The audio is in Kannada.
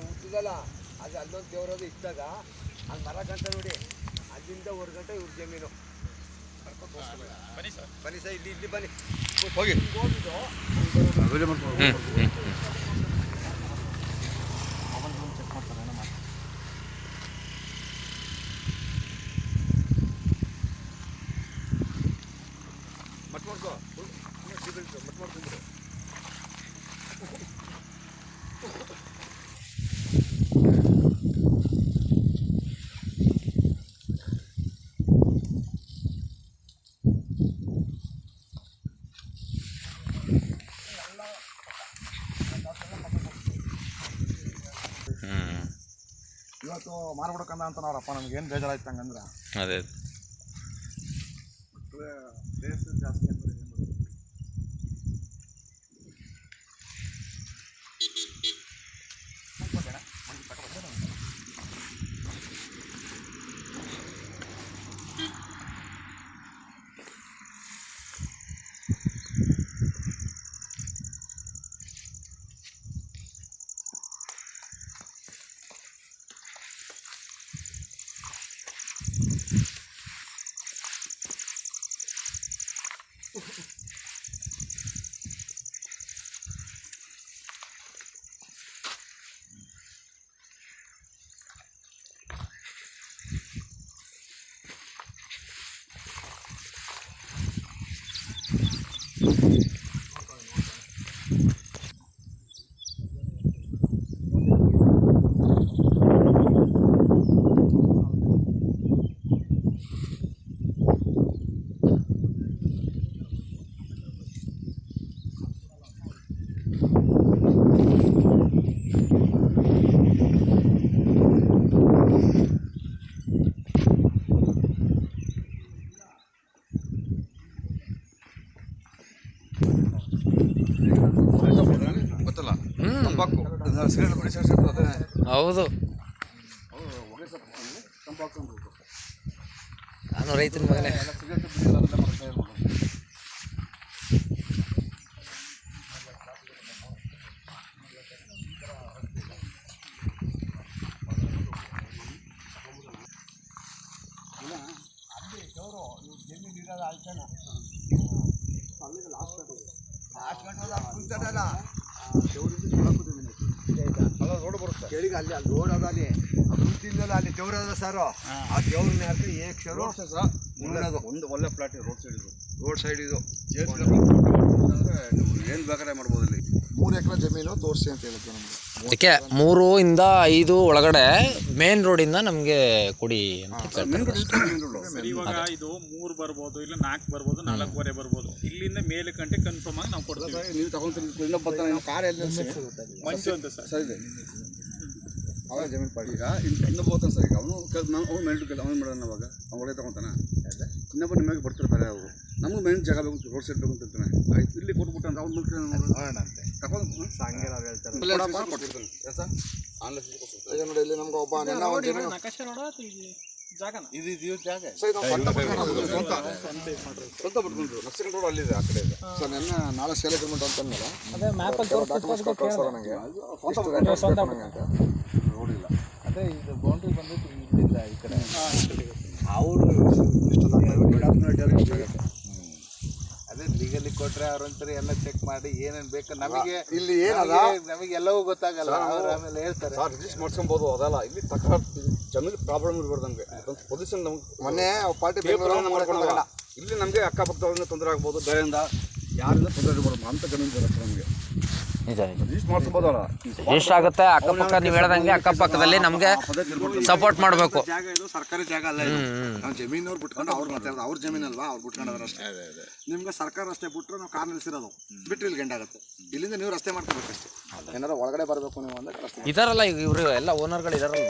ಹುಟ್ಟಿದಲ್ಲ ಅದು ಅಲ್ಲೊಂದು ದೇವರದು ಇದ್ದಾಗ ಅಲ್ಲಿ ಮರ ಗಂಟ ನೋಡಿ ಅಲ್ಲಿಂದ 1 ಗಂಟೆ ಇವ್ರ ಜಮೀನು. ಬನ್ನಿ ಸರ್, ಇಲ್ಲಿ ಬನ್ನಿ ಹೋಗಿ ಹೋಗಿದ್ದು ಮಟ್ ಮಾಡ್ಕೋ ಮಟ್ ಮಾಡ್ಕೊಂಡ್ಬಿಡು. ಇವತ್ತು ಮಾರ್ಬಿಡ್ಕಂದ ಅಂತ ನೋಡಪ್ಪ, ನಮ್ಗೆ ಏನು ಬೇಜಾರಾಯ್ತು ಹಂಗಂದ್ರೆ. ಅದೇ ರೇಸ್ ಜಾಸ್ತಿ ಅಂತ ಗೊತ್ತಲ್ಲ. ಹೌದು, ನಾನು ರೈತನ ಮಗನೇ. ಕೇಳಿಗೆ ಅಲ್ಲಿ ರೋಡ್ ಅದ, ಅಲ್ಲಿ ತಿನ್ನಲ್ಲ, ಅಲ್ಲಿ ದೇವ್ರ ಅದ ಸರ್. ಆ ದೇವ್ರನ್ನ ಯಾಕೆ ಏಕ್ಷರು ಒಂದು ಒಳ್ಳೆ ಫ್ಲಾಟ್ ರೋಡ್ ಸೈಡ್ ಇದು ಏನು ಬೇಕಾದ್ರೆ ಮಾಡ್ಬೋದು. ಇಲ್ಲಿ 3 ಎಕರೆ ಜಮೀನು ತೋರಿಸಿ ಅಂತ ಹೇಳಿದ್ರು ನಮ್ಗೆ. ಅದಕ್ಕೆ 3 ಇಂದ 5 ಒಳಗಡೆ ಮೇನ್ ರೋಡಿಂದ ನಮಗೆ ಕೊಡಿ ಅಂತ ಇವಾಗ ಇದು 3 ಬರ್ಬೋದು, ಇಲ್ಲ 4 ಬರ್ಬೋದು, 4.25 ಬರ್ಬೋದು. ಇಲ್ಲಿಂದ ಮೇಲೆ ಗಂಟೆ ಕನ್ಫರ್ಮ್ ಆಗಿ ನಾವು ಕೊಡ್ತೀವಿ. ನೀವು ತಗೊಂಡ್ರೆ ಕಾರ್ ಎಲ್ಲ ಮಂಜು ಅಂತ ಸರ್. ಸರಿ, ಅವರ ಜಮೀನು ಪಾಡಿ ಈಗ ಇನ್ನೊಬ್ಬ ಹೋಗ್ತಾನೆ ಸರ್. ಈಗ ಅವ್ನು ಮೆಂಟು ಅವನು ಮಾಡೋಣ. ಅವಾಗ ಅವ್ನು ಒಳ್ಳೆ ತಗೊತಾನೆ, ಇನ್ನೊಬ್ಬ ನಿಮಗೆ ಬರ್ತಾರೆ ಬೇರೆ. ಅವರು ನಮಗೆ ಮೇನ್ ಜಾಗ ಬೇಕು, ರೋಡ್ ಸೈಡ್ ಬೇಕು ಅಂತ ಇರ್ತಾನೆ. ಆಯ್ತು, ಇಲ್ಲಿ ಕೊಟ್ಬಿಟ್ಟು ಅಂತ ಅವ್ನು ಮುಂದೆ ತಗೊಂಡು ಹಂಗೆ ನಾವು ಹೇಳ್ತಾರೆ ನೋಡಿ. ಇಲ್ಲಿ ನಮ್ಗೆ ಒಬ್ಬ ನಕಾಶೆ ನೋಡ ಜಾಗನ ಇದು ಜಾಗ ಸ್ವಂತ ಬಿಟ್ಕೊಂಡ್ರು. ನರ್ಸಿಂಗ್ ರೋಡ್ ಅಲ್ಲಿದೆ, ಆ ಕಡೆ ಇದೆ ಸರ್. ನಾಳೆ ಸೇಲ್ ಅಗ್ರಿಮೆಂಟ್ ಅಂತಂದ್ಮೇಲೆ ನನಗೆ ನೋಡಿಲ್ಲ. ಅದೇ ಇದು ಬೌಂಡ್ರಿ ಬಂದ್ಬಿಟ್ಟು ಇಲ್ಲಿಂದ ಈ ಕಡೆ ಅವರು ಅದೇ ಲೀಗಲಿ ಕೊಟ್ರೆ ಅವ್ರಂತಾರೆ ಎಲ್ಲ ಚೆಕ್ ಮಾಡಿ ಏನೇನು ಬೇಕು ನಮಗೆ. ಇಲ್ಲಿ ಏನದ ನಮಗೆ ಎಲ್ಲವೂ ಗೊತ್ತಾಗಲ್ಲ, ಅವ್ರು ಆಮೇಲೆ ಹೇಳ್ತಾರೆ ಸರ್ ರಿಜಿಸ್ಟರ್ ಮಾಡ್ಸ್ಕೊಬೋದು. ಅದಲ್ಲ, ಇಲ್ಲಿ ತಕ್ಕ ಜಮೀನು ಪ್ರಾಬ್ಲಮ್ ಇರ್ಬಾರ್ದು ನಮಗೆ. ಪೊಸಿಷನ್ ನಮ್ಗೆ ಮೊನ್ನೆ ಪಾರ್ಟಿ ಮಾಡ್ಕೊಂಡಾಗಲ್ಲ, ಇಲ್ಲಿ ನಮಗೆ ಅಕ್ಕಪಕ್ಕದವ್ರಿಂದ ತೊಂದರೆ ಆಗ್ಬೋದು, ಬೇರೆಯಿಂದ ಯಾರಿಂದ ತೊಂದರೆ ಇರ್ಬಾರ್ದು ಅಂತ ಜಮೀನು ಬರುತ್ತೆ ನಮಗೆ. ನಿಜ ರಿಜಿಸ್ಟರ್ ಮಾಡ್ಸ್ಕೊಬೋದಲ್ಲ, ರಿಜಿಸ್ಟರ್ ಆಗುತ್ತೆ. ಅಕ್ಕಪಕ್ಕ ನೀವು ಹೇಳ್ದಂಗೆ ಅಕ್ಕಪಕ್ಕದಲ್ಲಿ ನಮಗೆ ಸಪೋರ್ಟ್ ಮಾಡಬೇಕು. ಜಾಗ ಇದು ಸರ್ಕಾರಿ ಜಾಗ ಅಲ್ಲ. ನಾವು ಜಮೀನವ್ರು ಬಿಟ್ಕೊಂಡು ಅವ್ರು ಮಾತಾಡೋದು, ಅವ್ರ ಜಮೀನಲ್ವಾ, ಅವ್ರು ಬಿಟ್ಕೊಂಡ್ರೆ ಅಷ್ಟೇ. ನಿಮ್ಗೆ ಸರ್ಕಾರ ರಸ್ತೆ ಬಿಟ್ಟರೆ ನಾವು ಕಾರ್ ನಿಲ್ಸಿರೋದು ಬಿಟ್ಟರೆ ಇಲ್ಲಿ ಗಂಟಾಗುತ್ತೆ. ಇಲ್ಲಿಂದ ನೀವು ರಸ್ತೆ ಮಾಡ್ಕೋಬೇಕಷ್ಟೇ. ಏನಾರು ಒಳಗಡೆ ಬರಬೇಕು ನೀವು ಅಂದ್ರೆ ಇದಾರಲ್ಲ ಈಗ ಇವರು ಎಲ್ಲ ಓನರ್ಗಳು ಇದಾರಲ್ಲ.